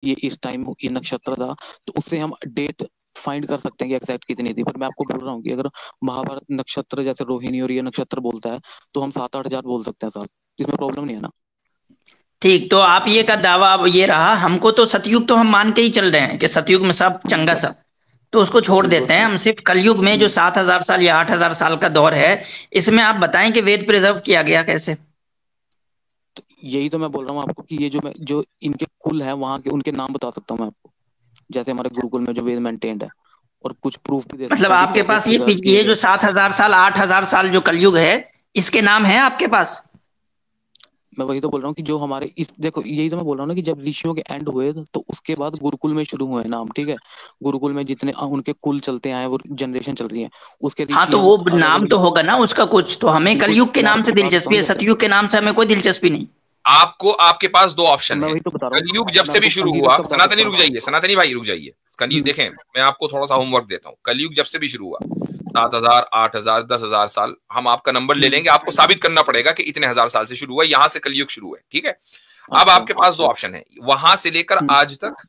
ये इस टाइम ये नक्षत्र था, तो उससे हम डेट फाइंड कर सकते हैं कि एग्जैक्ट कितनी थी। पर मैं आपको बोल रहा हूँ कि अगर महाभारत नक्षत्र जैसे रोहिणी और ये नक्षत्र बोलता है, तो हम 7-8 हजार बोल सकते हैं साल, इसमें प्रॉब्लम नहीं है ना। ठीक, तो आप ये का दावा अब ये रहा, हमको तो सतयुग तो हम मान के ही चल रहे हैं कि सतयुग में सब चंगा सब, तो उसको छोड़ बिल्कुल। देते हैं। हम सिर्फ कलयुग में जो 7,000 साल या 8,000 साल का दौर है, इसमें आप बताएं कि वेद प्रिजर्व किया गया कैसे। तो यही तो मैं बोल रहा हूँ आपको कि ये जो इनके कुल है वहां के, उनके नाम बता सकता हूँ मैं आपको, जैसे हमारे गुरुकुल में जो वेद मेंटेन्ड है, और कुछ प्रूफ भी दे मतलब सकता हूँ कि आपके कैसे पास प्रिजर्व किए ये जो गए। 7,000 साल 8,000 साल जो कलयुग है, इसके नाम है आपके पास? मैं वही तो बोल रहा हूँ कि जो हमारे इस देखो, यही तो मैं बोल रहा हूँ ना कि जब ऋषियों के एंड हुए तो उसके बाद गुरुकुल में शुरू हुए नाम, ठीक है। गुरुकुल में जितने उनके कुल चलते आए, वो जनरेशन चल रही है, उसके हाँ, ऋषि तो हम वो अलग नाम अलग। तो होगा ना उसका कुछ, तो हमें बिल्कुल, कलयुग के मैं नाम से आपको बात दिलचस्पी बताऊं है, जैसे, सतयुग के नाम से हमें कोई दिलचस्पी नहीं। आपको आपके पास दो तो ऑप्शन मैं है। वही तो बता रहा हूँ, कलयुग जब मैं से भी आपको शुरू अंगीरस हुआ, का बता सनातनी सकता रुक हूँ। जाइए, सनातनी भाई रुक जाइए। कलयुग हम्म। देखें, मैं आपको थोड़ा सा होमवर्क देता हूँ। कलयुग जब से भी शुरू हुआ, 7,000, 8,000, 10,000 साल, हम आपका नंबर ले हम्म। लेंगे, आपको साबित करना पड़ेगा कि इतने हजार साल से शुरू हुआ, यहां से कलयुग शुरू है, ठीक है। अब अच्छा। आपके पास दो ऑप्शन है, वहां से लेकर हम्म। आज तक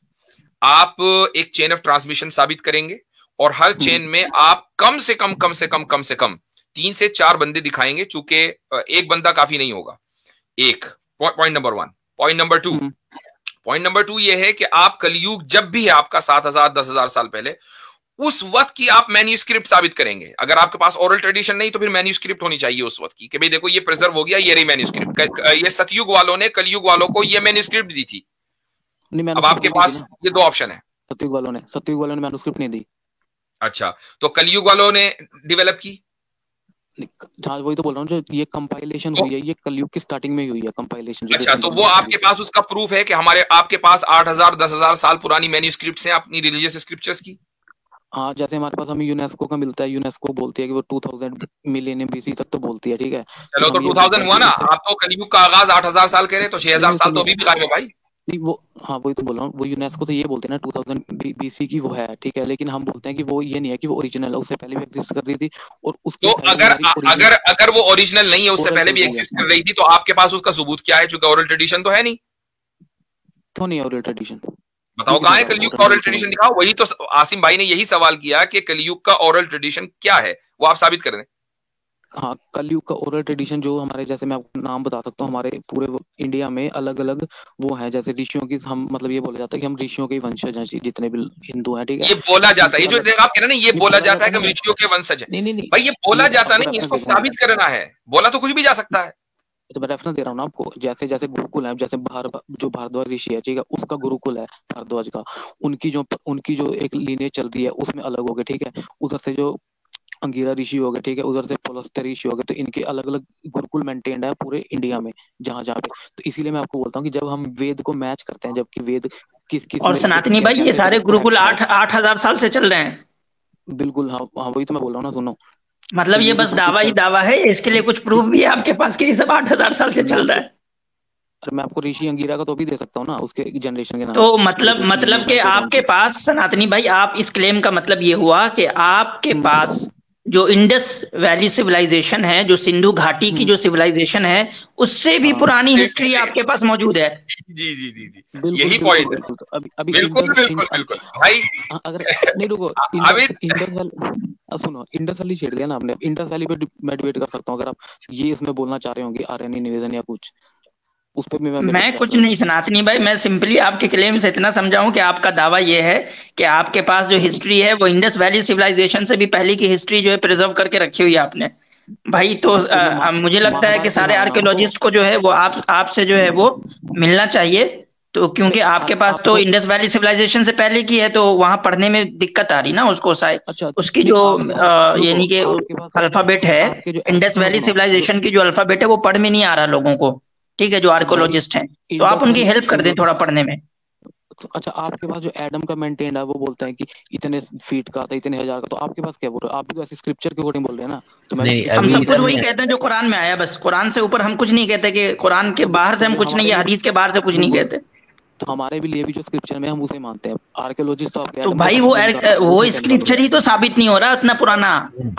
आप एक चेन ऑफ ट्रांसमिशन साबित करेंगे, और हर चेन हम्म। में आप कम से कम 3 से 4 बंदे दिखाएंगे, चूंकि एक बंदा काफी नहीं होगा। एक point number one. Point number two, hmm. ये है कि आप कलयुग जब भी है आपका 7,000, 10,000 साल पहले, उस वक्त की आप मैन्यूस्क्रिप्ट साबित करेंगे। अगर आपके पास ओरल ट्रेडिशन नहीं, तो फिर मैन्यूस्क्रिप्ट होनी चाहिए उस वक्त की, कि भाई देखो ये प्रिजर्व हो गया, ये रही मैन्यूस्क्रिप्ट। ये सतयुग वालों ने कलयुग वालों को ये मैन्यूस्क्रिप्ट दी थी। नहीं, अब मैनुस्क्रिप्ट आपके दी नहीं थी पास ना। ये दो ऑप्शन है। सतयुग वालों ने मैनुस्क्रिप्ट नहीं दी। अच्छा, तो कलयुग वालों ने डेवलप की। हाँ, वही तो बोल रहा हूँ, जो ये कंपाइलेशन तो हुई है, ये कलयुग की स्टार्टिंग में ही हुई है कंपाइलेशन, जो अच्छा, तो देवनागरी वो में आपके पब्लिश हुई। पास उसका प्रूफ है कि हमारे आपके पास 8,000, 10,000 साल पुरानी मैन्यूस्क्रिप्ट्स हैं अपनी रिलीजियस स्क्रिप्चर्स की। हाँ, जैसे हमारे पास हमें यूनेस्को का मिलता है, यूनेस्को बोलती है कि वो 2000 मिलेनियम बीसी तक तो बोलती है, ठीक है। फिर चलो, तो हम ये बोलते 2000 हैं हुआ कि ना। उससे, आप तो कलयुग का आगाज 8,000 साल कह रहे हैं, तो छह नहीं हजार नहीं, साल तो सुनिए, अभी भी गायब है भाई। नहीं वो, हाँ वही तो बोल रहा हूँ, वो यूनेस्को तो ये बोलते हैं ना 2000 बीसी की वो है, ठीक है, लेकिन हम बोलते हैं कि वो ये नहीं है कि वो ओरिजिनल है, उससे पहले भी एग्जिस्ट कर रही थी, और तो उसकी साइड में अगर हमारी ओरिजिनल अगर अगर वो ओरिजिनल नहीं है, उससे ओरल पहले चल भी रही है। एग्जिस्ट कर रही थी, तो आपके पास उसका सबूत क्या है? चूंकि ओरल ट्रेडिशन तो है नहीं। क्यों नहीं है ओरल ट्रेडिशन? बताओ ये कहां किसने है कहा कलयुग ओरल का ओरल ट्रेडिशन ट्रेडिशन? होगी? दिखाओ। वही तो आसिम भाई ने यही सवाल किया कि कलयुग का ओरल ट्रेडिशन क्या है, वो आप साबित कर दें। हाँ, कलयुग का ओरल ट्रेडिशन जो हमारे, जैसे मैं आपको नाम बता सकता हूँ, हमारे पूरे इंडिया में अलग अलग वो है, जैसे ऋषियों की, हम मतलब ये बोला जाता है कि हम ऋषियों के ही वंशज हैं, जितने भी हिंदू हैं, ठीक है। ये बोला जाता है, उनके ये जो अलग, आप कह रहे हैं ना, ये नहीं बोला बोला जाता जाता है है कि ना हम ऋषियों के वंशज हैं। नहीं नहीं नहीं, भाई ये बोला जाता आपको नहीं, रेफरेंस इसको देता हूँ, साबित करना है। बोला तो कुछ भी जा सकता है। तो मैं रेफरेंस दे रहा हूँ ना आपको, जैसे जैसे गुरुकुल है, जैसे जो भारद्वाज ऋषि है, ठीक है, उसका गुरुकुल है भारद्वाज का, उनकी जो एक लीनियज चल रही है उसमें अलग हो गए, ठीक है। उधर से जो अंगिरा ऋषि हो गए, ठीक है, उधर से पुलस्त्य ऋषि हो गए, तो इनके अलग अलग गुरुकुल मेंटेन्ड है पूरे इंडिया में, जहां जहां पे। तो इसीलिए मैं आपको बोलता हूँ कि जब हम वेद को मैच करते हैं, जबकि वेद किस किस और में सनातनी भाई, कैसे ये कैसे सारे कैसे गुरुकुल करेक्ट है। 8,000 साल से चल रहे हैं? बिल्कुल, हाँ हाँ, वही तो मैं बोल रहा हूँ ना, सुनो। मतलब तो ये ये जो बस गुरुकुल दावा ही चल, दावा है, इसके लिए कुछ प्रूफ भी है आपके पास कि ये सब 8,000 साल से मैं चल रहा आपको है? अरे मैं आपको ऋषि अंगिरा का तो भी दे सकता हूँ ना, उसके जनरेशन के तो नाम, वो मतलब जो मतलब लीनियज कि मेंटेन है आपके उनकी। पास सनातनी भाई, आप इस क्लेम का मतलब ये हुआ कि आपके पास हम्म। जो इंडस वैली सिविलाइजेशन है, जो सिंधु घाटी की हम्म। जो सिविलाइजेशन है, उससे भी हाँ, पुरानी हिस्ट्री आपके पास मौजूद है? जी जी जी जी, बिल्कुल यही बिल्कुल पॉइंट है। बिल्कुल। तो अभी अभी बिल्कुल बिल्कुल बिल्कुल भाई। हाँ, अगर नहीं, रुको, अभी इंडस वैली, सुनो, इंडस वैली छेड़ दिया ना आपने, इंडस वैली पे मैं डिबेट कर सकता हूँ, अगर आप ये इसमें बोलना चाह रहे होंगे आर्यनी निवेदन या कुछ, उस पे भी मैं मेरे मैं पास कुछ रेफरेंस नहीं है। सनातनी भाई, मैं सिंपली आपके क्लेम से इतना समझाऊं कि आपका दावा यह है कि आपके पास जो हिस्ट्री है वो इंडस वैली सिविलाइजेशन से भी पहले की हिस्ट्री जो है प्रिजर्व करके रखी हुई है आपने। भाई तो तो मैं मुझे लगता है कि महाभारत सारे दिखा रहा हूँ ना आपको। आर्कियोलॉजिस्ट को जो है वो आपसे जो है वो मिलना चाहिए। तो क्योंकि आपके पास तो आपको, इंडस वैली सिविलाइजेशन से पहले की है, तो वहां पढ़ने में दिक्कत आ रही ना उसको, शायद अच्छा, उसकी नहीं जो आपके पास, रुको, यानी कि आपके पास, अल्फाबेट है, आपके जो इंडस सुनो वैली सुनो जो सिविलाइजेशन की जो अल्फाबेट है वो पढ़ में नहीं आ रहा लोगों को, ठीक है, जो तो भाई, आर्कियोलॉजिस्ट हैं। तो आप इंडस उनकी वैली हेल्प कर दें सुनो, थोड़ा पढ़ने में। तो अच्छा, आपके पास जो एडम का मेंटेन है वो बोलता है कि इतने फीट का था, इतने हजार का, तो आपके पास क्या बोल रहे हो? आप भी तो ऐसे स्क्रिप्चर के अकॉर्डिंग बोल रहे हैं ना, तो मैं भी नहीं, हम स्क्रिप्चर के अभी सब अकॉर्डिंग कुछ इधर बोल वही रहा में कहते हैं जो कुरान में आया, बस कुरान से ऊपर हम कुछ नहीं कहते, कि कुरान के हूँ। बाहर से हम तो कुछ नहीं, हमारे या लिए हदीस के बाहर से कुछ नहीं बिल्कुल, कहते। तो हमारे भी लिए भी जो स्क्रिप्चर में हम उसे मानते हैं। आर्कियोलॉजिस्ट तो आपके तो एडम का भाई मेंटेन कर रहे हैं, वो वो क्यों कहने लग रहे स्क्रिप्चर ही तो साबित नहीं हो रहा, इतना पुराना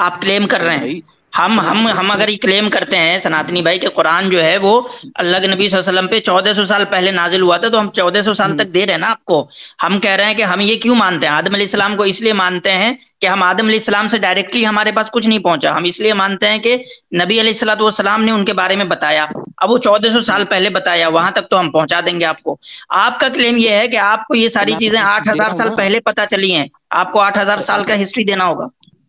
आप क्लेम कर हो? अरे रहे हैं। भाई, हम अगर ये क्लेम करते हैं सनातनी भाई कि कुरान जो है वो अल्लाह के नबी सल्लल्लाहु अलैहि वसल्लम पे 1400 साल पहले नाजिल हुआ था, तो हम 1400 साल तक दे रहे हैं ना आपको। हम कह रहे हैं कि हम ये क्यों मानते हैं, आदम अलैहिस्सलाम को इसलिए मानते हैं कि हम आदम अलैहिस्सलाम से डायरेक्टली हमारे पास कुछ नहीं पहुंचा, हम इसलिए मानते हैं कि नबी अलैहिस्सलाम ने उनके बारे में बताया। अब वो 1400 साल पहले बताया, वहां तक तो हम पहुंचा देंगे आपको। आपका क्लेम ये है कि आपको ये सारी चीजें 8000 साल पहले पता चली हैं, आपको 8000 साल का हिस्ट्री देना होगा।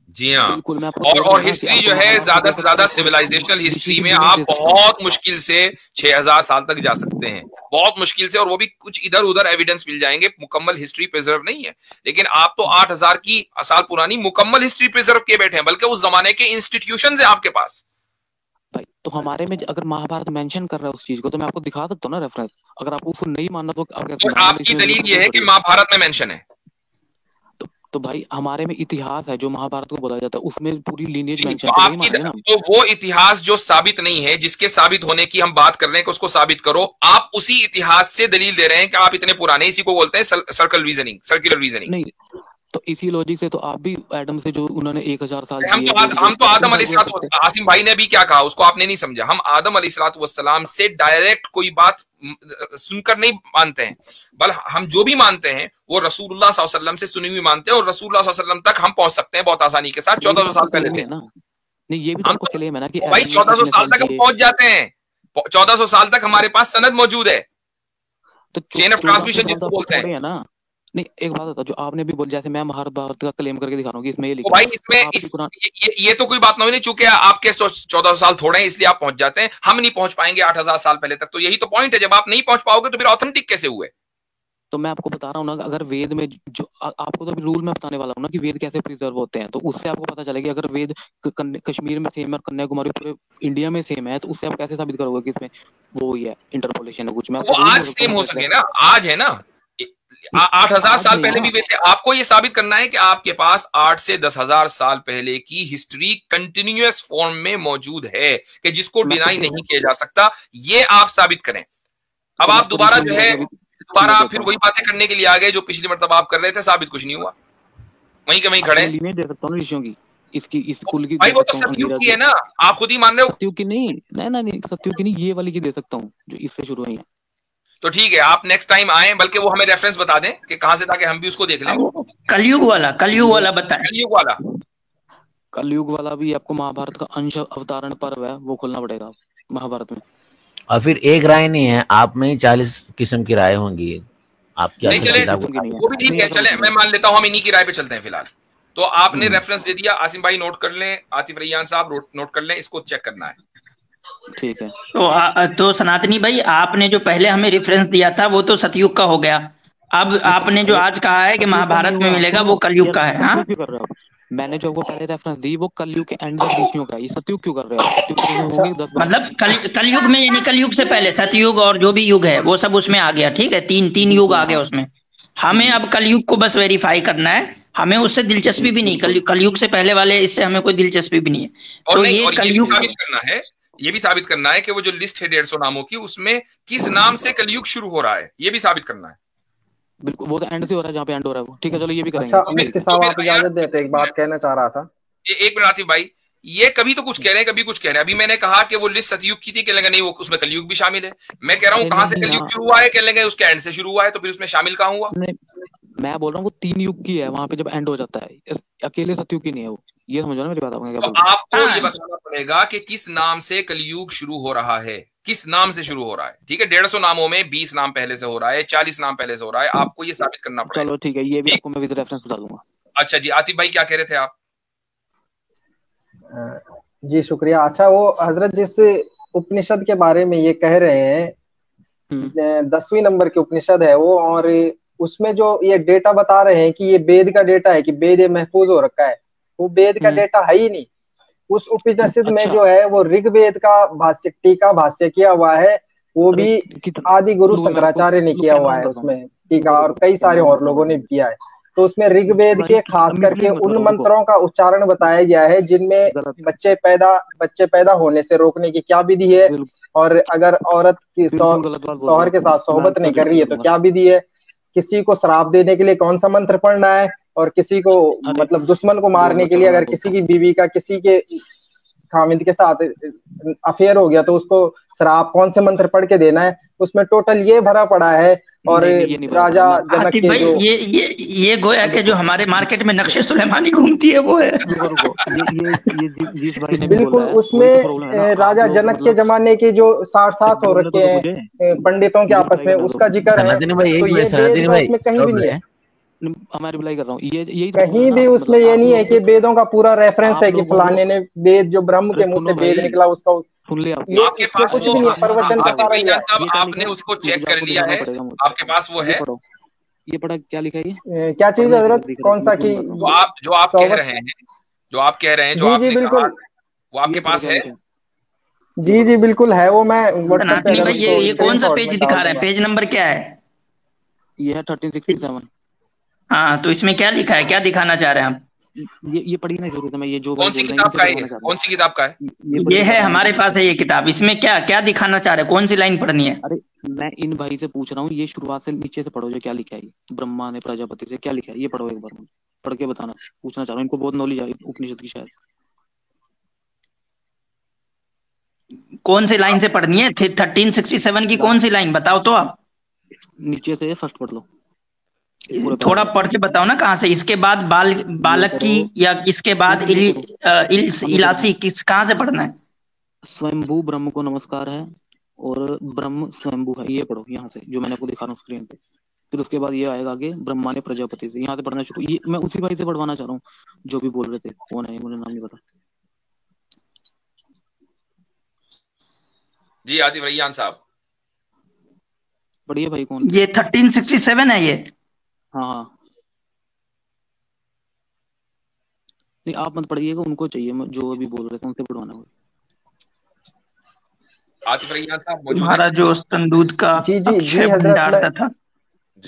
जी हाँ, और हिस्ट्री जो है ज्यादा से ज्यादा सिविलाइजेशनल हिस्ट्री में आप बहुत मुश्किल से 6000 साल तक जा सकते हैं, बहुत मुश्किल से, और वो भी कुछ इधर उधर एविडेंस मिल जाएंगे, मुकम्मल हिस्ट्री प्रिजर्व नहीं है। लेकिन आप तो 8000 की साल पुरानी मुकम्मल हिस्ट्री प्रिजर्व किए बैठे हैं, बल्कि उस जमाने के इंस्टीट्यूशन है आपके पास। भाई तो हमारे में अगर महाभारत मेंशन कर रहा है उस चीज को, तो मैं आपको दिखा सकता हूँ ना रेफरेंस। अगर आपको उसको नहीं मानना तो आपकी दलील ये है कि महाभारत में मेंशन है। तो भाई हमारे में इतिहास है जो महाभारत को बोला जाता है, उसमें पूरी लीनिएज मेंशन तो आपकी तो वो इतिहास जो साबित नहीं है, जिसके साबित होने की हम बात कर रहे हैं कि उसको साबित करो, आप उसी इतिहास से दलील दे रहे हैं कि आप इतने पुराने, इसी को बोलते हैं सर्कुलर रीजनिंग। नहीं, तो इसी लॉजिक से तो आप भी एडम से जो उन्होंने 1000 साल हम तो आदम अलैहिस्सलाम, आसिम भाई ने भी क्या कहा उसको आपने नहीं समझा। हम आदम अलैहिस्सलाम से डायरेक्ट कोई बात सुनकर नहीं मानते हैं, बल हम जो भी मानते हैं वो रसूलुल्लाह सल्लल्लाहु अलैहि वसल्लम से सुनी हुई मानते हैं, और रसूलुल्लाह सल्लल्लाहु अलैहि वसल्लम तक हम पहुंच सकते हैं बहुत आसानी के साथ। 1400 साल पहले थे ना, नहीं ये भी तो क्लेम है ना कि भाई 1400 साल तक हम पहुंच जाते हैं, 1400 साल तक हमारे पास सनद मौजूद है, तो चेन ऑफ ट्रांसमिशन जिसको बोलते हैं ना। नहीं एक बात होता जो आपने भी बोला, जैसे मैं महाभारत का क्लेम करके दिखा रहा हूँ कि इसमें ये लिखा भाई, इसमें ये तो कोई बात नहीं, चूंकि आपके 1400 साल थोड़े हैं इसलिए आप पहुंच जाते हैं, हम नहीं पहुंच पाएंगे 8000 साल पहले तक। तो यही तो पॉइंट है, जब आप नहीं पहुंच पाओगे तो फिर ऑथेंटिक कैसे हुए? तो मैं आपको बता रहा हूँ ना, अगर वेद में जो आपको तो रूल में बताने वाला हूँ ना कि वेद कैसे प्रिजर्व होते हैं, तो उससे आपको पता चलेगा। अगर वेद कश्मीर में सेम है और कन्याकुमारी पूरे इंडिया में सेम है, तो उससे आप कैसे साबित करोगे कि इसमें वो ही है, इंटरपोलेशन है कुछ। मैं वो आज सेम हो सके ना, आज है ना, 8000 साल पहले भी वे थे। आपको ये साबित करना है कि आपके पास 8 से 10,000 साल पहले की हिस्ट्री कंटिन्यूअस फॉर्म में मौजूद है, कि जिसको डिनाई नहीं किया जा सकता, ये आप साबित करें। अब आप दोबारा जो है दोबारा आप फिर वही बातें करने के लिए आ गए जो पिछली मरतबा आप कर रहे थे, साबित कुछ नहीं हुआ, वहीं के वहीं खड़े। दे सकता हूँ ऋषियों की, इसकी इस कुल की भाई वो तो सतयुग की है ना, आप खुद ही मान रहे हो। सतयुग की नहीं, नहीं सतयुग की नहीं, ये वाली की दे सकता हूँ जो इससे शुरू हुई है। तो ठीक है, आप नेक्स्ट टाइम आए, बल्कि वो हमें रेफरेंस बता दें कि कहां से, ताकि हम भी उसको देख लें। कलयुग वाला बताएं। कलयुग वाला भी आपको महाभारत का अंश अवतारण पर्व है, वो खोलना पड़ेगा महाभारत में। और फिर एक राय नहीं है, आप में 40 किस्म की राय होंगी। आप क्या नहीं चले, वो भी ठीक है, चले मैं मान लेता हूं, हम इन्हीं की राय पे चलते हैं फिलहाल। तो आपने रेफरेंस दे दिया, आसिम भाई नोट कर लें, आतिफ रैयान साहब नोट कर लें, इसको चेक करना है। ठीक है। तो सनातनी भाई, आपने जो पहले हमें रेफरेंस दिया था वो तो सतयुग का हो गया, अब आपने जो आज कहा है कि महाभारत में मिलेगा वो कलयुग का है। हाँ, मैंने जो आपको पहले रेफरेंस दी वो कलयुग के एंड तक ऋषियों का, ये सतयुग क्यों कर रहे हो? मतलब कलयुग में, यानी कलयुग से पहले सतयुग और जो भी युग है वो सब उसमें आ गया। ठीक है, तीन युग आ गया उसमें। हमें अब कलयुग को बस वेरीफाई करना है, हमें उससे दिलचस्पी भी नहीं, कलयुग से पहले वाले इससे हमें कोई दिलचस्पी भी नहीं है। तो ये कलयुग साबित करना है, ये भी साबित करना है कि वो जो लिस्ट है 150 नामों की, उसमें किस नाम से कलयुग शुरू हो रहा है, ये भी साबित करना है। बिल्कुल, वो तो एंड से हो रहा है जहाँ पे एंड हो रहा है वो। ठीक है, चलो ये भी करेंगे। अच्छा मुफ्ती साहब, आप इजाजत देते, एक बात कहना चाह रहा था। एक मिनट आतिफ भाई, ये कभी तो कुछ कह रहे हैं, कभी कुछ कह रहे हैं। अभी मैंने कहा कि वो लिस्ट सतयुग की थी, कहने लगे नहीं वो उसमें कलयुग भी शामिल है। मैं कह रहा हूँ कहां से कलयुग शुरू हुआ है, कहने लगे उसके एंड से शुरू हुआ है, तो फिर उसमें शामिल कहां हुआ? मैं बोल रहा हूँ वो 3 युग की है, वहां पे जब एंड हो जाता है, अकेले सतयुग की नहीं है वो। ये समझो ना मेरी बात। आपको ये बताना पड़ेगा कि किस नाम से कलयुग शुरू हो रहा है, किस नाम से शुरू हो रहा है। ठीक है, 150 नामों में 20 नाम पहले से हो रहा है, 40 नाम पहले से हो रहा है, आपको ये साबित करना पड़ेगा। चलो ठीक है, ये भी आपको मैं विद रेफरेंस बता दूंगा। अच्छा जी, आतिफ भाई क्या कह रहे थे आप? जी शुक्रिया। अच्छा, वो हजरत जिस उपनिषद के बारे में ये कह रहे हैं, 10वीं नंबर की उपनिषद है वो, और उसमें जो ये डेटा बता रहे हैं कि ये वेद का डेटा है, कि वेद ये महफूज हो रखा है, वो वेद का डेटा है ही नहीं। उस उपनिषद में जो है वो ऋग्वेद का भाष्य, टीका भाष्य किया हुआ है, वो भी आदि गुरु शंकराचार्य ने किया हुआ है उसमें टीका, और कई सारे और लोगों ने किया है। तो उसमें ऋग्वेद के खास करके उन मंत्रों का उच्चारण बताया गया है जिनमें बच्चे पैदा होने से रोकने की क्या विधि है, और अगर औरत की शौहर के साथ सोहबत नहीं कर रही है तो क्या विधि है, किसी को श्राप देने के लिए कौन सा मंत्र पढ़ना है, और किसी को मतलब दुश्मन को मारने के लिए अगर किसी की बीवी का किसी के खामिद के साथ अफेयर हो गया तो उसको श्राप कौन से मंत्र पढ़ के देना है, उसमें टोटल ये भरा पड़ा है। और राजा जनक के जो ये गोया के जो हमारे मार्केट में नक्शे सुलेमानी घूमती है वो है। बिल्कुल, उसमें राजा जनक के जमाने के जो 60 हो रखे हैं पंडितों के आपस में, उसका जिक्र है। तो ये उसमें कहीं भी नहीं है, हमारी बुलाई कर रहा हूँ, ये कहीं भी उसमें ये नहीं है कि वेदों का पूरा रेफरेंस है कि फलाने ने वेद जो ब्रह्म के मुंह से वेद निकला उसका सुन लिया। आपके पास कुछ भी नहीं, प्रवचन का सारा साहब आपने उसको चेक कर लिया है, आपके पास वो है। ये पढ़ा क्या लिखा है, ये क्या चीज हजरत, कौन सा की जो आप कह रहे हैं, जो आपने बिल्कुल वो आपके पास है? जी बिल्कुल है वो। मैं सनातनी भाई ये कौन सा पेज दिखा रहे हैं, पेज नंबर क्या है? ये है 1367। हाँ, तो इसमें क्या लिखा है, क्या दिखाना चाह रहे हैं आप? ये पढ़ी ना जरूरत है, मैं ये जो कौन सी किताब का है, कौन सी किताब का है? ये है हमारे पास है ये किताब। इसमें क्या क्या दिखाना चाह रहे हैं, कौन सी लाइन पढ़नी है? अरे मैं इन भाई से पूछ रहा हूँ, ये शुरुआत से नीचे से पढ़ो जो क्या लिखा है, ब्रह्मा ने प्रजापति से क्या लिखा है, ये पढ़ो एक बार, पढ़ के बताना, पूछना चाह रहा हूँ। इनको बहुत नॉलेज है उपनिषद की शायद। कौन सी लाइन से पढ़नी है? 1367 की कौन सी लाइन बताओ तो आप। नीचे से फर्स्ट पढ़ लो, थोड़ा पढ़ के बताओ ना कहाँ से। इसके बाद बालक की या इसके बाद इलासी किस कहाँ से पढ़ना है? स्वयंभू ब्रह्म को नमस्कार है और ब्रह्म स्वयंभू है, ये पढ़ो यहाँ से जो मैंने आपको दिखा रहा हूँ स्क्रीन पे। फिर उसके बाद ये आएगा आगे ब्रह्मा ने प्रजापति से, यहाँ से पढ़ना शुरू। ये मैं उसी भाई से पढ़वाना चाह रहा हूँ जो भी बोल रहे थे, कौन है मुझे नाम नहीं पता। जी आतिफ रैयान साहब पढ़िए भाई। कौन? ये 1367 है ये। हाँ नहीं आप मत पढ़िएगा, उनको चाहिए जो अभी बोल रहे थे उनसे पढ़वाना होगा। आतिफ रैयान साहब मौजूद हमारा जो स्तनदूत का अक्षय भंडार था।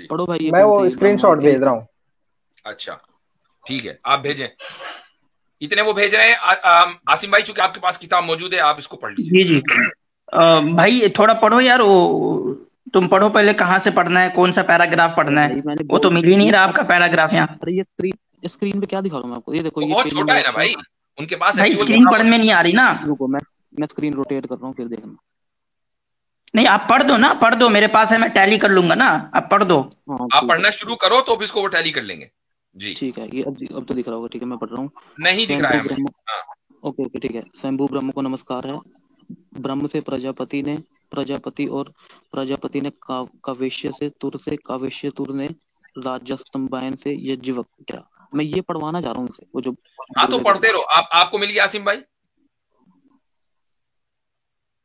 पढ़ो भाई, मैं वो स्क्रीनशॉट भेज रहा हूँ। अच्छा ठीक है, आप भेजें। इतने वो भेज रहे हैं। आसिम भाई चूंकि आपके पास किताब मौजूद है, आप इसको पढ़ लीजिए। जी भाई थोड़ा पढ़ो यार, वो तुम पढ़ो पहले, कहाँ से पढ़ना है, कौन सा पैराग्राफ पढ़ना है, वो तो मिल ही नहीं रहा आपका पैराग्राफ यहाँ। अरे ये स्क्रीन पे क्या दिखा रहा हूँ मैं आपको, ये देखो, ये बहुत छोटा है ना भाई, उनके पास भाई स्क्रीन पढ़ने में नहीं आ रही ना। रुको मैं स्क्रीन रोटेट कर रहा हूँ, फिर देखना। नहीं आप पढ़ दो ना, पढ़ दो, मेरे पास है, मैं टैली कर लूंगा ना, आप पढ़ दो। आप पढ़ना शुरू करो तो अब इसको वो टैली कर लेंगे। जी ठीक है, ये अब तो दिख रहा होगा। ठीक है मैं पढ़ रहा हूँ। नहीं दिख रहा है। ओके ठीक है। स्वयंभू ब्रह्म को नमस्कार है। ब्रह्म से प्रजापति और प्रजापति ने कावेश्य से तुर से, कावेश्य तुर ने राजा स्तंभायन से यज्ञवक। क्या मैं ये पढ़वाना चाह रहा हूँ उनसे, वो जो। हाँ तो पढ़ते रहो। आपको मिल गया आसिम भाई?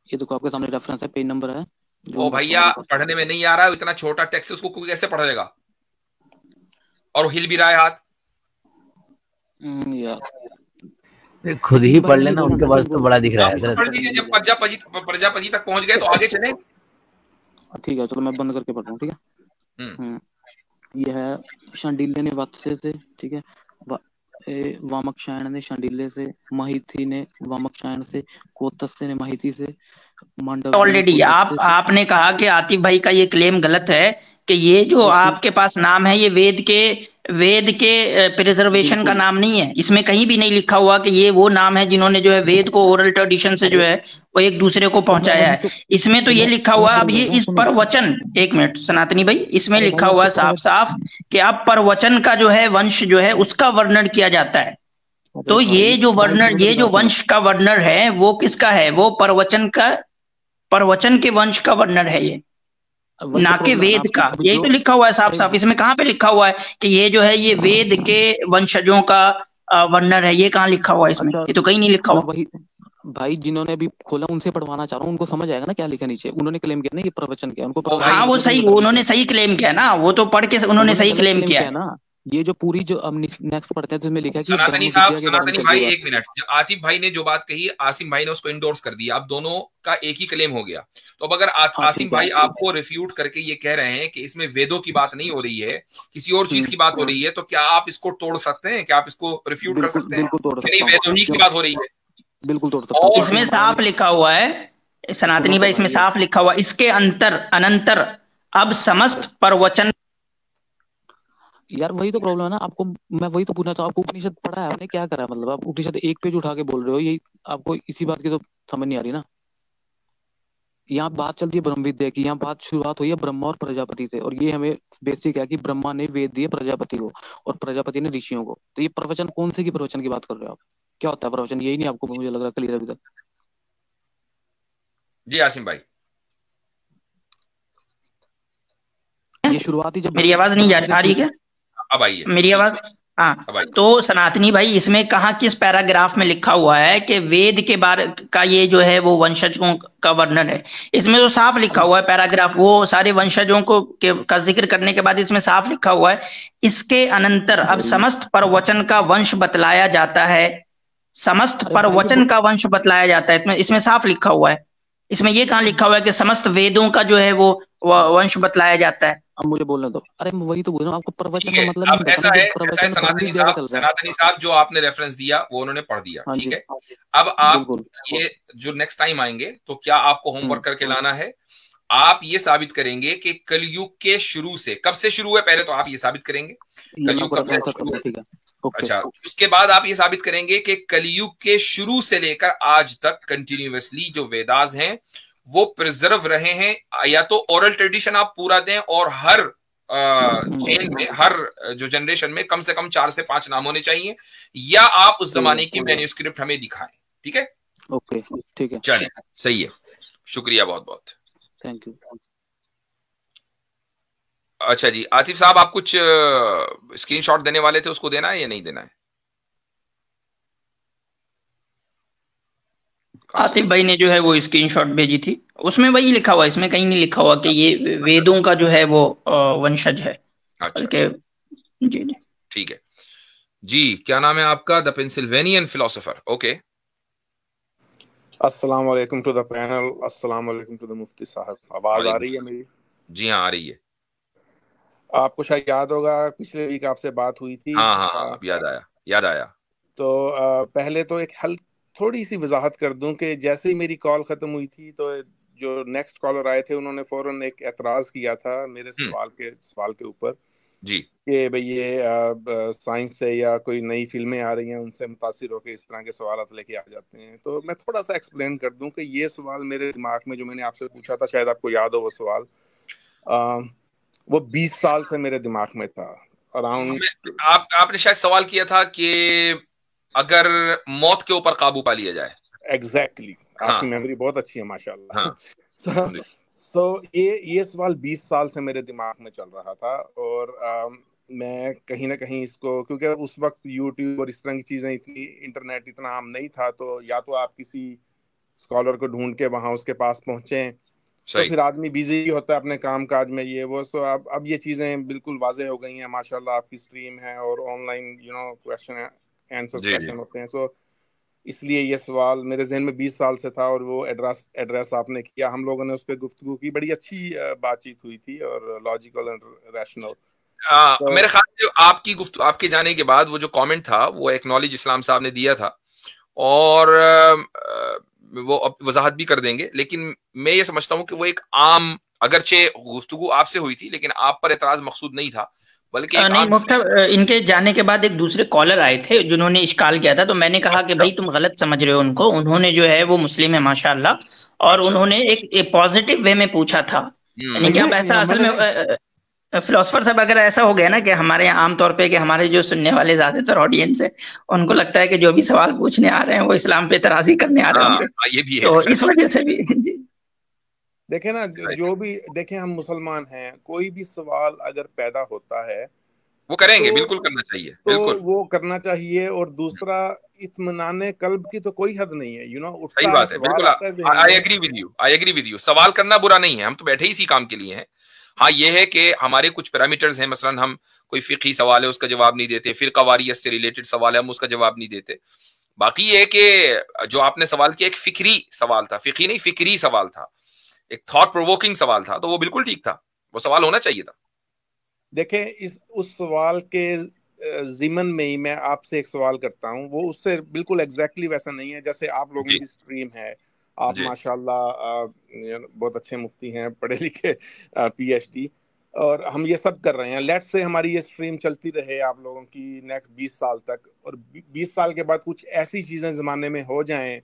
ये देखो आपके सामने रेफरेंस है, पेज नंबर है। ओ भैया पढ़ने में नहीं आ रहा है, इतना छोटा टेक्स्ट उसको कोई कैसे पढ़ लेगा? और हिल भी रहा है हाथ। यार खुद ही पढ़ लेना, उनके पास तो बड़ा दिख रहा है। पढ़ लीजिए, जब प्रजापति तक पहुंच गए तो आगे चले। ठीक है चलो मैं बंद करके पढ़ रहा हूँ। ठीक है। यह है शांडिल्य ने वात्स्य से, ठीक है, वामक्षायण ने शांडिल्य से, माहिती ने वामक्षायण से, कोतस्य ने माहिती से, ऑलरेडी आपने कहा कि आतिफ भाई का ये क्लेम गलत है कि ये जो आपके पास नाम है ये वेद के प्रिजर्वेशन का नाम नहीं है। इसमें कहीं भी नहीं लिखा हुआ कि ये वो नाम है जिन्होंने जो है वेद को ओरल ट्रेडिशन से जो है वो एक दूसरे को पहुंचाया है। इसमें तो ये लिखा हुआ है, अब ये इस पर वचन, एक मिनट सनातनी भाई, इसमें लिखा हुआ है साफ साफ कि आप पर वचन का जो है वंश जो है उसका वर्णन किया जाता है। तो ये जो वंश का वर्णन है वो किसका है? वो परवचन के वंश का वर्णन है ये, ना कि वेद का। यही तो लिखा हुआ है साफ साफ। इसमें कहाँ पे लिखा हुआ है कि ये जो है ये वेद के वंशजों का वर्णन है? ये कहाँ लिखा हुआ है इसमें? ये तो कहीं नहीं लिखा हुआ। भाई जिन्होंने अभी खोला उनसे पढ़वाना चाह रहा हूँ, उनको समझ आएगा ना क्या लिखा नीचे। उन्होंने क्लेम किया ना ये प्रवचन क्या, उनको हाँ वो सही, उन्होंने सही क्लेम किया ना, वो तो पढ़ के उन्होंने सही क्लेम किया ना। ये जो पूरी जो अब नेक्स्ट पढ़ते हैं तो इसमें लिखा है कि सनातनी भाई एक मिनट, आतिफ भाई ने जो बात कही आसिम भाई ने उसको इंडोर्स कर दिया। अब दोनों का एक ही क्लेम हो गया। तो अब अगर आसिम भाई आपको रिफ्यूट करके ये कह रहे हैं कि इसमें वेदों की बात नहीं हो रही है, किसी और चीज की बात हो रही है, तो क्या आप इसको तोड़ सकते हैं? क्या आप इसको रिफ्यूट कर सकते हैं? नहीं, वेदों ही की बात हो रही है। बिल्कुल तोड़ सकते हैं। इसमें साफ लिखा हुआ है सनातनी भाई, इसमें साफ लिखा हुआ इसके अनंतर अब समस्त परवचन। यार वही तो प्रॉब्लम है ना आपको। मैं वही तो पूछना चाहूँ, आपको उपनिषद पढ़ा है आपने, क्या करा है? मतलब आप उपनिषद एक पेज उठा के बोल रहे हो, यही आपको इसी बात की तो समझ नहीं आ रही ना। यहाँ बात चलती है ब्रह्म विद्या की, यहाँ बात शुरुआत हुई है ब्रह्मा और प्रजापति से, और ये हमें बेसिक है कि ब्रह्मा ने वेद दिए प्रजापति को और प्रजापति ने ऋषियों को। तो ये प्रवचन कौन से की प्रवचन की बात कर रहे हो आप? क्या होता है प्रवचन? यही नहीं आपको मुझे लग रहा क्लियर अभी तक। जी आसिम भाई, ये शुरुआत ही जब मेरी आवाज नहीं आ रही क्या? अब आइए मेरी जी, आवाज? हाँ। अब आइए। तो सनातनी भाई, इसमें कहाँ किस पैराग्राफ में लिखा हुआ है कि वेद के बारे का ये जो है वो वंशजों का वर्णन है? इसमें तो साफ लिखा हुआ है पैराग्राफ, वो सारे वंशजों का जिक्र करने के बाद इसमें साफ लिखा हुआ है, इसके अनंतर अब समस्त प्रवचन का वंश बतलाया जाता है, समस्त अरे भाई तो प्रवचन का वंश बतलाया जाता है। इसमें साफ लिखा हुआ है। इसमें ये कहाँ लिखा हुआ है कि समस्त वेदों का जो है वो वंश बतलाया जाता है? अब मुझे बोलने दो। अरे मैं वही तो बोल रहा हूँ आपको, प्रवचन ठीक का है, मतलब नहीं अब पता ऐसा ना, है, जो ऐसा है प्रवचन ब्रह्म सनातनी विद्या का साहब, चल रहा है। सनातनी साहब जो आपने रेफरेंस दिया वो उन्होंने पढ़ दिया, हाँ ठीक जी, है। अब आप बिल्कुल। ये जो नेक्स्ट टाइम आएंगे तो क्या आपको होमवर्क करके लाना है, आप ये साबित करेंगे कि कलयुग के शुरू से, कब से शुरू है पहले तो आप ये साबित करेंगे कलयुग कब से शुरू है। ठीक है, ओके। अच्छा, उसके बाद आप ये साबित करेंगे कि कलयुग के शुरू से लेकर आज तक कंटिन्यूअसली जो वेदास हैं वो प्रिजर्व रहे हैं, या तो ओरल ट्रेडिशन आप पूरा दें और हर चेन में, हर जो जनरेशन में कम से कम 4 से 5 नाम होने चाहिए, या आप उस जमाने की मैन्युस्क्रिप्ट हमें दिखाएं, ठीक है। ओके, ठीक है, चलिए, सही है, शुक्रिया बहुत बहुत, थैंक यू। अच्छा जी, आतिफ साहब आप कुछ स्क्रीनशॉट देने वाले थे, उसको देना है या नहीं देना है? आतिफ भाई ने जो है वो स्क्रीनशॉट भेजी थी, उसमें वही लिखा हुआ है, इसमें कहीं नहीं लिखा हुआ कि ये वेदों का जो है वो वंशज है। अच्छा, जी जी, ठीक है जी। क्या नाम है आपका? The पेंसिल्वेनियन philosopher, okay. अस्सलाम वालेकुम टू द पैनल, अस्सलाम वालेकुम टू द मुफ्ती साहब। आवाज आ रही है मेरी? जी हाँ, आ रही है। आपको शायद याद होगा पिछले वीक आपसे बात हुई थी। हाँ हाँ, अब याद आया। तो पहले तो एक थोड़ी सी वजाहत कर दूं कि जैसे ही मेरी कॉल खत्म हुई थी तो जो नेक्स्ट कॉलर आए थे उन्होंने फौरन एक एतराज किया था मेरे सवाल के ऊपर जी, कि भाई ये साइंस से या कोई नई फिल्में आ रही हैं उनसे मुतासिर होकर इस तरह के सवाल लेके आ जाते हैं। तो मैं थोड़ा सा एक्सप्लेन कर दूं कि ये सवाल मेरे दिमाग में जो मैंने आपसे पूछा था, शायद आपको याद हो वो सवाल, वो 20 साल से मेरे दिमाग में था अराउंड। आपने शायद सवाल किया था कि अगर मौत के ऊपर काबू पा लिया जाए। एग्जैक्टली, हाँ, आपकी मेमोरी बहुत अच्छी है माशाल्लाह। हाँ। तो ये सवाल 20 साल से मेरे दिमाग में चल रहा था, और मैं कहीं ना कहीं इसको, क्योंकि उस वक्त यूट्यूब और इस तरह की चीजें इतनी, इंटरनेट इतना आम नहीं था, तो या तो आप किसी स्कॉलर को ढूंढ के वहां उसके पास पहुंचे, तो फिर आदमी बिजी होता है अपने काम काज में, ये वो। सो अब ये चीजें बिल्कुल वाजे हो गई हैं माशाल्लाह, आपकी स्ट्रीम है और ऑनलाइन क्वेश्चन आंसर सेशन होते हैं। सो इसलिए ये सवाल मेरे जहन में 20 साल से था, और वो एड्रेस आपने किया, हम लोगों ने उस पर गुफ्तगू की, बड़ी अच्छी बातचीत हुई थी और लॉजिकल एंड रैशनल। तो मेरे ख्याल से आपके जाने के बाद वो जो कमेंट था वो एक्नॉलेज इस्लाम साहब ने दिया था, और वो अब वजाहत भी कर देंगे, लेकिन मैं ये समझता हूँ कि वो एक आम, अगरचे गुफ्तगू आपसे हुई थी लेकिन आप पर एतराज मकसूद नहीं था, बल्कि नहीं मुफ्ती, इनके जाने के बाद एक दूसरे कॉलर आए थे जिन्होंने इश्काल किया था, तो मैंने कहा कि भाई तुम गलत समझ रहे हो उनको, उन्होंने जो है वो मुस्लिम है माशाल्लाह, और उन्होंने एक पॉजिटिव वे में पूछा था। यानी कि अब ऐसा असल में फिलोसफर साहब, अगर ऐसा हो गया ना कि हमारे यहाँ आमतौर पे कि हमारे जो सुनने वाले ज्यादातर ऑडियंस है उनको लगता है कि जो भी सवाल पूछने आ रहे हैं वो इस्लाम पे तराजी करने आ रहे होंगे, ये भी है। तो इस वजह से भी जी देखें ना, जो भी देखें, हम मुसलमान हैं, कोई भी सवाल अगर पैदा होता है वो करेंगे, बिल्कुल करना चाहिए, बिल्कुल तो वो करना चाहिए। और दूसरा, इत्मीनान कल्ब की तो कोई हद नहीं है, सही बात है, बिल्कुल। आई एग्री विद यू, सवाल करना बुरा नहीं है, हम तो बैठे ही इसी काम के लिए हैं। हाँ, ये है कि हमारे कुछ पैरामीटर्स हैं, मसलन हम कोई फिकी सवाल है उसका जवाब नहीं देते, फिर कवारियत से रिलेटेड सवाल है हम उसका जवाब नहीं देते। बाकी ये है कि जो आपने सवाल किया एक फिक्री सवाल था, फिकी नहीं फिक्री सवाल था, एक थॉट प्रोवोकिंग सवाल था, तो वो बिल्कुल ठीक था, वो सवाल होना चाहिए था। देखें, उस सवाल के जिमन में ही मैं आपसे एक सवाल करता हूँ, वो उससे बिल्कुल एग्जैक्टली वैसा नहीं है। जैसे आप लोगों की स्ट्रीम है, आप माशाल्लाह बहुत अच्छे मुफ्ती हैं, पढ़े लिखे, PhD, और हम ये सब कर रहे हैं। लेट से हमारी ये स्ट्रीम चलती रहे आप लोगों की नेक्स्ट 20 साल तक, और 20 साल के बाद कुछ ऐसी चीजें जमाने में हो जाएं,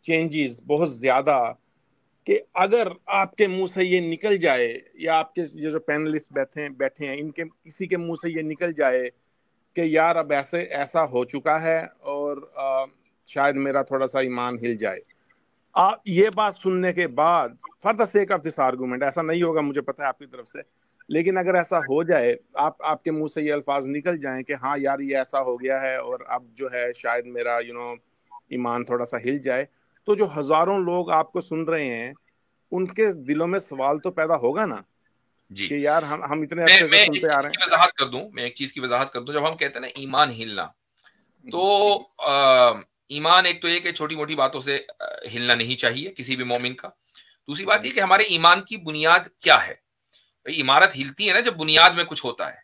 चेंजेस बहुत ज्यादा, कि अगर आपके मुंह से ये निकल जाए, या आपके ये जो पैनलिस्ट बैठे हैं इनके किसी के मुंह से ये निकल जाए कि यार अब ऐसा हो चुका है और शायद मेरा थोड़ा सा ईमान हिल जाए, ये बात सुनने के बाद, for the sake of this argument, ऐसा नहीं होगा मुझे पता है आपकी तरफ से, लेकिन अगर ऐसा हो जाए, आपके मुंह से ये अल्फाज निकल जाएं कि हाँ यार ये ऐसा हो गया है और अब जो है शायद मेरा ईमान थोड़ा सा हिल जाए, तो जो हजारों लोग आपको सुन रहे हैं उनके दिलों में सवाल तो पैदा होगा ना जी कि यार हम इतने अच्छे से सुनते आ रहे हैं। मैं एक चीज की वजाहत कर दूं, जब हम कहते हैं ना ईमान हिलना, तो ईमान एक तो ये कि छोटी मोटी बातों से हिलना नहीं चाहिए किसी भी मोमिन का। दूसरी बात ये कि हमारे ईमान की बुनियाद क्या है। भाई इमारत हिलती है ना जब बुनियाद में कुछ होता है,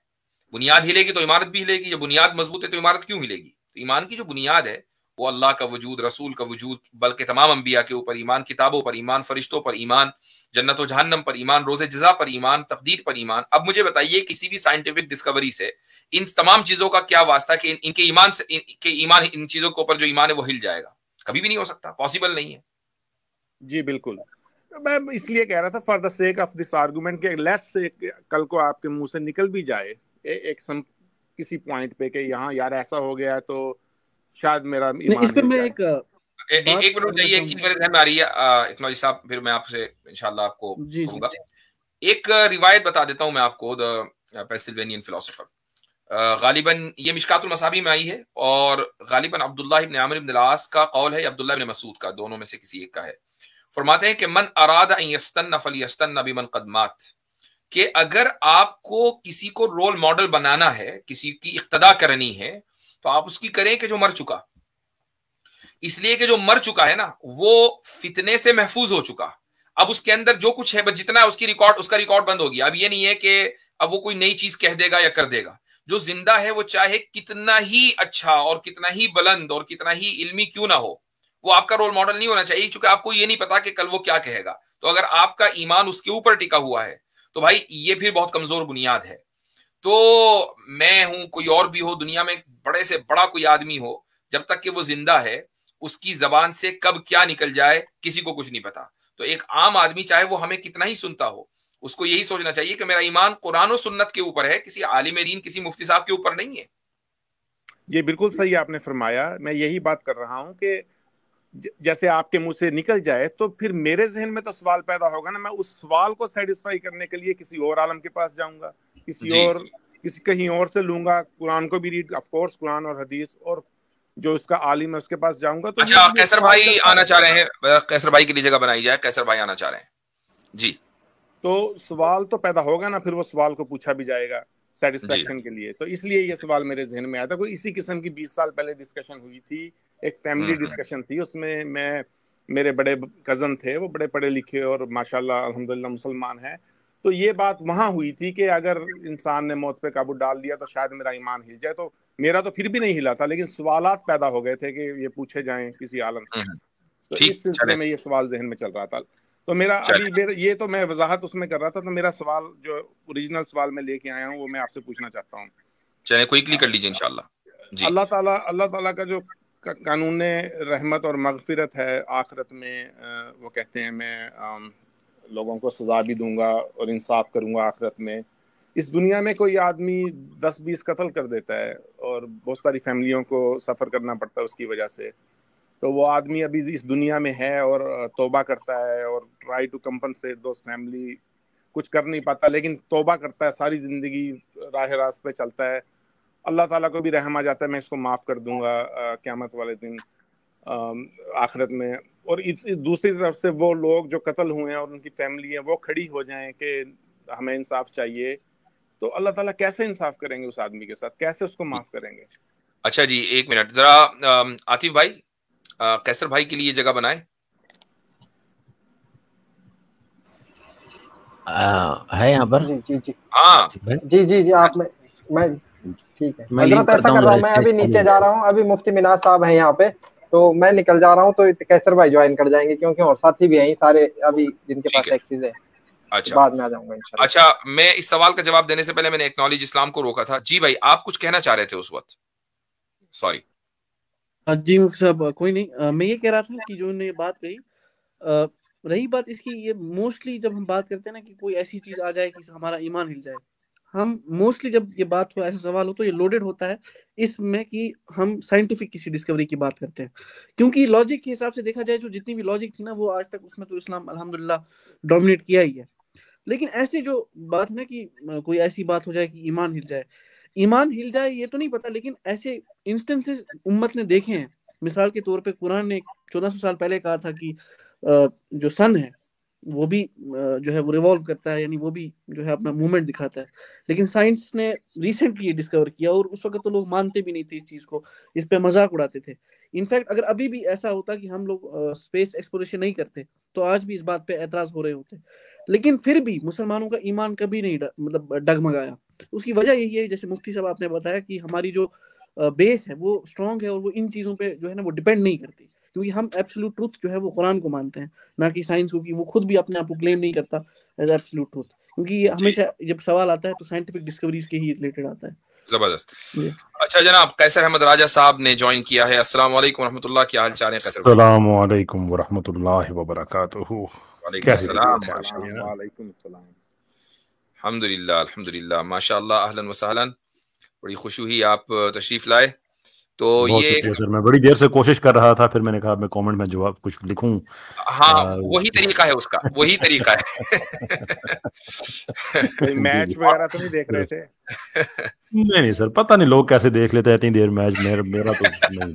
बुनियाद हिलेगी तो इमारत भी हिलेगी, जब बुनियाद मजबूत है तो इमारत क्यों हिलेगी। तो ईमान की जो बुनियाद है वो अल्लाह का वजूद, रसूल का वजूद, बल्कि तमाम अंबिया के ऊपर ईमान, किताबों पर ईमान, फरिश्तों पर ईमान, जन्नत और जहन्नम पर ईमान, रोज़े जज़ा पर ईमान, तकदीर पर ईमान। अब मुझे बताइए किसी भी साइंटिफिक डिस्कवरी से इन तमाम चीजों का क्या वास्ता कि इनके ईमान से, इन चीजों के ऊपर जो ईमान है वो हिल जाएगा? कभी भी नहीं हो सकता, पॉसिबल नहीं है। जी बिल्कुल, मैं इसलिए कह रहा था for the sake of this argument कि लेट्स से कल को आपके मुंह से निकल भी जाए किसी पॉइंट पे कि यहाँ यार ऐसा हो गया है तो शायद मेरा ईमान इस पे मैं एक मिनट चाहिए, एक चीज मेरे ध्यान में आ रही है इकनौजी साहब, फिर मैं आपसे इंशाल्लाह आपको कहूंगा। एक रिवायत बता देता हूं मैं आपको, द पेंसिल्वेनियन फिलोसोफर, गालिबन ये मिशकातुल मसाबी में आई है और गालिबन अब्दुल्लाह इब्न आमिर इब्न अल-आस का कौल है, अब्दुल्लाह इब्न मसूद का, दोनों में से किसी एक का है। फरमाते हैं कि मन अरादा अन यस्तन्न फलियस्तन्न बिमन क़द मात, कि अगर आपको किसी को रोल मॉडल बनाना है, किसी की इक्तदा करनी है, तो आप उसकी करें कि जो मर चुका। इसलिए कि जो मर चुका है ना वो फितने से महफूज हो चुका, अब उसके अंदर जो कुछ है जितना है उसका रिकॉर्ड बंद हो गया। अब ये नहीं है कि अब वो कोई नई चीज कह देगा या कर देगा। जो जिंदा है वो चाहे कितना ही अच्छा और कितना ही बुलंद और कितना ही इल्मी क्यों ना हो, वो आपका रोल मॉडल नहीं होना चाहिए, क्योंकि आपको ये नहीं पता कि कल वो क्या कहेगा। तो अगर आपका ईमान उसके ऊपर टिका हुआ है तो भाई ये फिर बहुत कमजोर बुनियाद है। तो मैं हूं, कोई और भी हो, दुनिया में बड़े से बड़ा कोई आदमी हो, जब तक कि वो जिंदा है उसकी जबान से कब क्या निकल जाए किसी को कुछ नहीं पता। तो एक आम आदमी चाहे वो हमें कितना ही सुनता हो, उसको यही सोचना चाहिए कि मेरा ईमान कुरान और सुन्नत के ऊपर है, किसी आलिम दीन, किसी मुफ्ती साहब के ऊपर नहीं है। ये बिल्कुल सही आपने फरमाया। मैं यही बात कर रहा हूं कि जैसे आपके मुंह से निकल जाए तो फिर मेरे जहन में तो सवाल पैदा होगा ना, मैं उस सवाल को सेटिस्फाई करने के लिए किसी और आलम के पास जाऊंगा, किसी कहीं और से लूंगा, कुरान को भी रीड, ऑफ कोर्स कुरान और हदीस, और जो इसका आलिम है उसके पास जाऊंगा। तो अच्छा, कैसर भाई आना चाह रहे हैं, कैसर भाई के लिए जगह बनाई जाए, कैसर भाई आना चाह रहे हैं जी। तो सवाल तो पैदा होगा ना, फिर वो सवाल को पूछा भी जाएगा सेटिस्फेक्शन के लिए। तो इसलिए ये सवाल मेरे जहन में आया था। कोई इसी किस्म की 20 साल पहले डिस्कशन हुई थी, एक फैमिली डिस्कशन थी, उसमें मेरे बड़े कजन थे, वो बड़े पढ़े लिखे और माशाल्लाह अल्हम्दुलिल्लाह मुसलमान हैं। तो ये बात वहां हुई थी कि अगर इंसान ने मौत पे काबू डाल दिया तो शायद मेरा ईमान हिल जाए। तो मेरा तो फिर भी नहीं हिला था, लेकिन सवालात पैदा हो गए थे कि ये पूछे जाएं किसी आलम से। तो इस सिलसिले में ये सवाल जहन में चल रहा था। तो ये तो मैं वजाहत उसमें कर रहा था। तो मेरा सवाल जो ओरिजिनल सवाल मैं लेके आया हूँ वो मैं आपसे पूछना चाहता हूँ। चलिए क्विकली कर लीजिए इंशाल्लाह। अल्लाह ताला का जो कानून रहमत और मगफिरत है आखिरत में, वो कहते हैं मैं लोगों को सजा भी दूंगा और इंसाफ करूंगा आखिरत में। इस दुनिया में कोई आदमी 10-20 कत्ल कर देता है और बहुत सारी फैमिलियों को सफ़र करना पड़ता है उसकी वजह से, तो वो आदमी अभी इस दुनिया में है और तौबा करता है और try to compensate those family, कुछ कर नहीं पाता लेकिन तौबा करता है, सारी ज़िंदगी राह रास्त पे चलता है। अल्लाह ताला को भी रहम आ जाता है, मैं इसको माफ़ कर दूंगा क़यामत वाले दिन आखिरत में। और इस दूसरी तरफ से वो लोग जो कत्ल हुए हैं और उनकी फैमिली है वो खड़ी हो जाएं कि हमें इंसाफ चाहिए, तो अल्लाह ताला कैसे इंसाफ करेंगे उस आदमी के साथ, कैसे उसको माफ करेंगे? अच्छा जी, एक मिनट जरा आतिफ भाई, कैसर भाई के लिए जगह बनाए। है यहाँ पर? जी हाँ जी आप मैं ठीक है, हजरत ऐसा कर रहा हूँ, मैं अभी नीचे जा रहा हूँ, अभी मुफ्ती मिनाज साहब हैं यहाँ पे, तो मैं निकल जा रहा हूँ, तो कैसर भाई ज्वाइन कर जाएंगे क्योंकि और साथी भी हैं सारे अभी जिनके पास एक्सेस है। अच्छा, बाद में आ जाऊंगा इंशाल्लाह। अच्छा, मैं इस सवाल का जवाब देने से पहले मैंने एक्नॉलेज इस्लाम को रोका था। जी भाई, आप कुछ कहना चाह रहे थे उस वक्त, सॉरी। जी मुफ्ती साहब, कोई नहीं, मैं ये कह रहा था कि जो उन्होंने बात कही, रही बात इसकी, ये मोस्टली जब हम बात करते हैं ना कि कोई ऐसी चीज आ जाए कि हमारा ईमान हिल जाए, हम मोस्टली जब ये बात हो, ऐसा सवाल हो, तो ये लोडेड होता है इसमें कि हम साइंटिफिक किसी डिस्कवरी की बात करते हैं। क्योंकि लॉजिक के हिसाब से देखा जाए, जो जितनी भी लॉजिक थी ना, वो आज तक उसमें तो इस्लाम अल्हम्दुलिल्लाह डोमिनेट किया ही है। लेकिन ऐसे जो बात है ना कि कोई ऐसी बात हो जाए कि ईमान हिल जाए, ईमान हिल जाए ये तो नहीं पता, लेकिन ऐसे इंस्टेंसेस उम्मत ने देखे हैं। मिसाल के तौर पे कुरान ने 1400 साल पहले कहा था कि जो सन है वो भी जो है वो रिवॉल्व करता है, यानी वो भी जो है अपना मूवमेंट दिखाता है। लेकिन साइंस ने रिसेंटली ये डिस्कवर किया, और उस वक्त तो लोग मानते भी नहीं थे इस चीज को, इस पे मजाक उड़ाते थे। इनफैक्ट अगर अभी भी ऐसा होता कि हम लोग स्पेस एक्सप्लोरेशन नहीं करते, तो आज भी इस बात पे एतराज हो रहे होते। लेकिन फिर भी मुसलमानों का ईमान कभी नहीं मतलब डगमगाया। उसकी वजह यही है, जैसे मुफ्ती साहब आपने बताया, कि हमारी जो बेस है वो स्ट्रांग है, और वो इन चीज़ों पे जो है ना वो डिपेंड नहीं करती, क्योंकि हम एब्सोल्यूट ट्रूथ जो है वो कुरान को मानते हैं, ना कि साइंस को, कि वो खुद भी अपने आप को क्लेम नहीं करता एज एब्सोल्यूट ट्रूथ। क्योंकि ये हमेशा जब सवाल आता है तो साइंटिफिक डिस्कवरीज के ही रिलेटेड आता है। जबरदस्त। अच्छा जनाब, कैसर अहमद राजा साहब ने ज्वाइन किया है। अस्सलाम वालेकुम रहमतुल्लाह, क्या हाल चाल है? अस्सलाम वालेकुम वरहमतुल्लाहि वबरकातुहू। अल्हम्दुलिल्लाह अल्हम्दुलिल्लाह, माशाअल्लाह, अहलन व सहलन। बड़ी खुशी हुई आप तशरीफ लाए। तो ये सर, मैं बड़ी देर से कोशिश कर रहा था, फिर मैंने कहा मैं कमेंट में जवाब कुछ लिखूं। हाँ, वही तरीका है उसका, वही तरीका है। मैच वगैरह तो नहीं देख रहे थे? नहीं सर, पता नहीं लोग कैसे देख लेते हैं इतनी देर मैच। मेरा तो नहीं।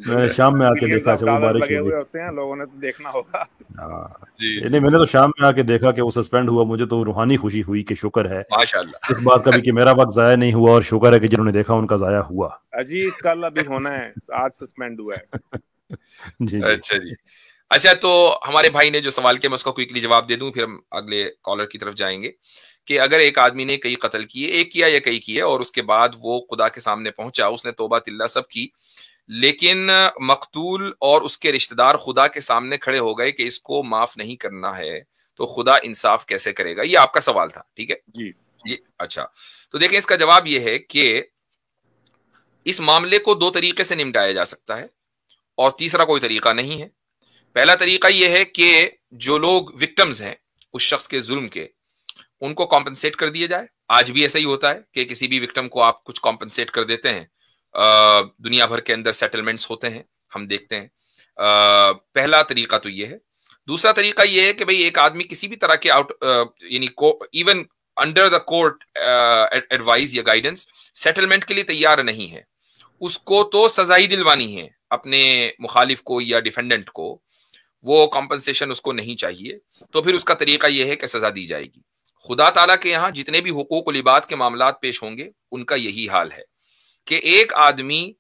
मैंने शाम में आके देखा, वो बारिश लगे हुए होते हैं, लोगों ने तो देखना होगा। जी, नहीं, मैंने तो शाम में आके देखा कि वो सस्पेंड हुआ। मुझे तो रूहानी खुशी हुई कि शुक्र है माशाअल्लाह इस बात का भी कि मेरा वक्त जाया नहीं हुआ, और शुक्र है कि जिन्होंने देखा उनका जाया हुआ। अजी कल अभी होना है, आज सस्पेंड हुआ है। जी, अच्छा जी। अच्छा, तो हमारे भाई ने जो सवाल किया मैं उसका क्विकली जवाब दे दूं, फिर हम अगले कॉलर की तरफ जाएंगे। कि अगर एक आदमी ने कई कत्ल किए, एक किया या कई किए, और उसके बाद वो खुदा के सामने पहुंचा, उसने तौबा तिल्ला सब की, लेकिन मकतूल और उसके रिश्तेदार खुदा के सामने खड़े हो गए कि इसको माफ नहीं करना है, तो खुदा इंसाफ कैसे करेगा? ये आपका सवाल था, ठीक है जी। ये अच्छा, तो देखें, इसका जवाब ये है कि इस मामले को दो तरीके से निपटाया जा सकता है, और तीसरा कोई तरीका नहीं है। पहला तरीका यह है कि जो लोग विक्टिम्स हैं उस शख्स के जुल्म के, उनको कॉम्पनसेट कर दिया जाए। आज भी ऐसा ही होता है कि किसी भी विक्टिम को आप कुछ कॉम्पनसेट कर देते हैं। दुनिया भर के अंदर सेटलमेंट्स होते हैं, हम देखते हैं। पहला तरीका तो यह है। दूसरा तरीका यह है कि भाई एक आदमी किसी भी तरह के यानी even under the court advice या गाइडेंस सेटलमेंट के लिए तैयार नहीं है, उसको तो सजा ही दिलवानी है अपने मुखालिफ को या डिफेंडेंट को, वो कॉम्पनसेशन उसको नहीं चाहिए, तो फिर उसका तरीका यह है कि सजा दी जाएगी। खुदा ताला के यहाँ जितने भी हुकूक लिबाद के मामलात पेश होंगे, उनका यही हाल है कि एक आदमी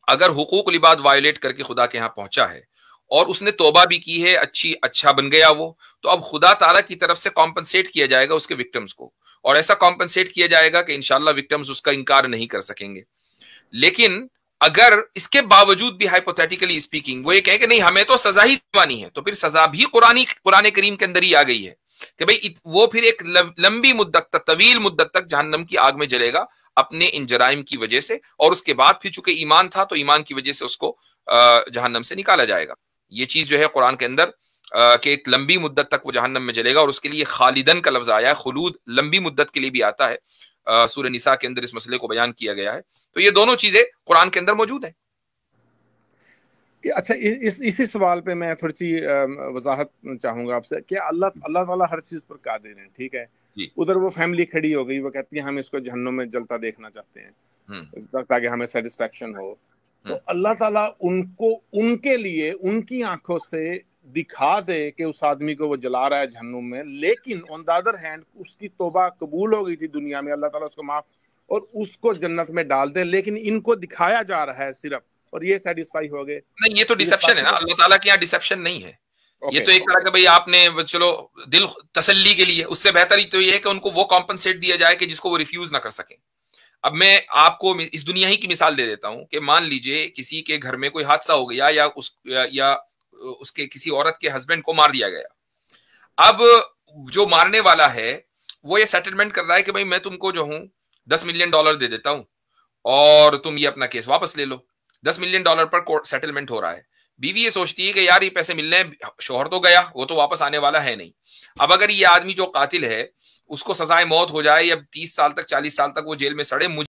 अगर हुकूक लिबाद वायोलेट करके खुदा के यहाँ पहुंचा है और उसने तौबा भी की है, अच्छा बन गया वो, तो अब खुदा ताला की तरफ से कॉम्पनसेट किया जाएगा उसके विक्टिम्स को, और ऐसा कॉम्पनसेट किया जाएगा कि इंशाल्लाह विक्टिम्स उसका इनकार नहीं कर सकेंगे। लेकिन अगर इसके बावजूद भी हाइपोथेटिकली स्पीकिंग वो ये कहे कि नहीं हमें तो सजा ही दिलवानी है, तो फिर सजा भी कुरान करीम के अंदर ही आ गई है कि भाई वो फिर एक लंबी मुद्दत तक, तवील मुद्दत तक जहन्नम की आग में जलेगा अपने इन जराइम की वजह से, और उसके बाद फिर चूंकि ईमान था तो ईमान की वजह से उसको जहन्नम से निकाला जाएगा। ये चीज जो है कुरान के अंदर कि एक लंबी मुद्दत तक वो जहन्नम में जलेगा, और उसके लिए खालिदन का लफ्ज आया है, खुलूद लंबी मुद्दत के लिए भी आता है। सूरह निसा के अंदर इस मसले को बयान किया गया है। तो ये दोनों चीजें कुरान के अंदर मौजूद है। अच्छा, इसी सवाल पे मैं थोड़ी सी वजाहत चाहूंगा आपसे कि अल्लाह ताला हर चीज पर कादिर है, ठीक है। उधर वो फैमिली खड़ी हो गई, वो कहती है हम इसको जहन्नुम में जलता देखना चाहते हैं ताकि हमें सेटिस्फेक्शन हो, तो अल्लाह ताला उनको उनके लिए उनकी आंखों से दिखा दे कि उस आदमी को वो जला रहा है जहन्नुम में, लेकिन ऑन द अदर हैंड उसकी तौबा कबूल हो गई थी दुनिया में, अल्लाह ताला उसको माफ और उसको जन्नत में डाल दे, लेकिन इनको दिखाया जा रहा है सिर्फ, और ये सेटिस्फाई हो गए। नहीं, ये तो डिसेप्शन है ना, अल्लाह ताला के यहाँ डिसेप्शन नहीं है। ये तो एक तरह का भाई आपने चलो दिल तसल्ली के लिए, उससे बेहतर ही तो ये है कि उनको वो कॉम्पनसेट दिया जाए कि जिसको वो रिफ्यूज ना कर सके। अब मैं आपको इस दुनिया ही की मिसाल दे देता हूं कि मान लीजिए किसी के घर में कोई हादसा हो गया या उसके किसी औरत के हस्बैंड को मार दिया गया। अब जो मारने वाला है वो ये सेटलमेंट कर रहा है कि भाई मैं तुमको जो हूं $10 मिलियन दे देता हूं और तुम ये अपना केस वापस ले लो। $10 मिलियन पर सेटलमेंट हो रहा है। बीवी ये सोचती है कि यार ये पैसे मिलने हैं, शोहर तो गया, वो तो वापस आने वाला है नहीं। अब अगर ये आदमी जो कातिल है उसको सजाए मौत हो जाए या 30 साल तक 40 साल तक वो जेल में सड़े, मुझे